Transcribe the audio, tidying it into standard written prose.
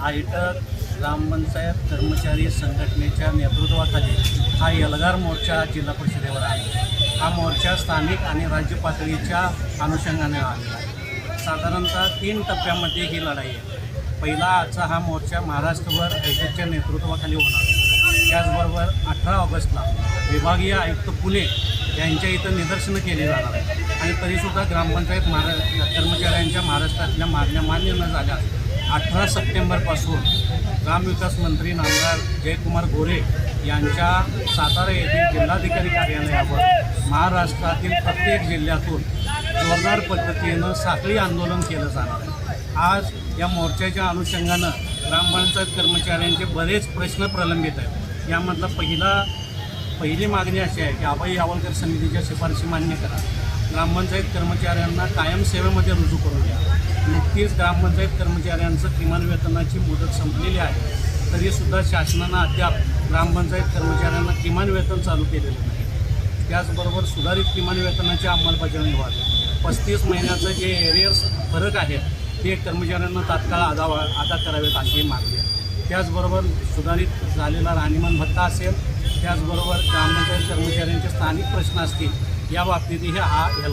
आयटक ग्रामपंचायत कर्मचारी संघटनेच्या नेतृत्वाखाली हा एल्गार मोर्चा जिल्हा परिषदेवर आहे। हा मोर्चा स्थानिक आणि राज्य पातळीच्या अनुषंगाने आलेला आहे। साधारणतः 3 टप्प्यामध्ये ही लढाई आहे। पहिला आजचा हा मोर्चा महाराष्ट्रभर आयटकच्या नेतृत्वाखाली होणार आहे। त्याचबरोबर 18 ऑगस्टला विभागीय आयुक्त पुणे यांच्या इथं निदर्शनं केली जाणार आहे आणि तरीसुद्धा ग्रामपंचायत कर्मचाऱ्यांच्या महाराष्ट्रातल्या मागण्या मान्य न झाल्या 18 सप्टेंबरपासून ग्रामविकास मंत्री नामदार जयकुमार गोरे यांच्या सातारा येथील जिल्हाधिकारी कार्यालयावर महाराष्ट्रातील प्रत्येक जिल्ह्यातून जोरदार पद्धतीनं साखळी आंदोलन केलं जाणार आहे। आज या मोर्चाच्या अनुषंगानं ग्रामपंचायत कर्मचाऱ्यांचे बरेच प्रश्न प्रलंबित आहेत। यामधला पहिली मागणी अशी आहे की अभय यावलकर समितीच्या शिफारशी मान्य करा, ग्रामपंचायत कर्मचाऱ्यांना कायम सेवेमध्ये रुजू करून द्या। नुकतीच ग्रामपंचायत कर्मचाऱ्यांचं किमान वेतनाची मुदत संपलेली आहे, तरीसुद्धा शासनानं अद्याप ग्रामपंचायत कर्मचाऱ्यांना किमान वेतन चालू केलेलं नाही। त्याचबरोबर सुधारित किमान वेतनाची अंमलबजावणी व्हावी। 35 महिन्याचं जे एरियर्स फरक आहे ते कर्मचाऱ्यांना तात्काळ अदा करावेत अशी मागणी आहे। त्याचबरोबर सुधारित झालेला राहणीमान भत्ता असेल, त्याचबरोबर ग्रामपंचायत कर्मचाऱ्यांचे स्थानिक प्रश्न असतील, या बाबतीतही हा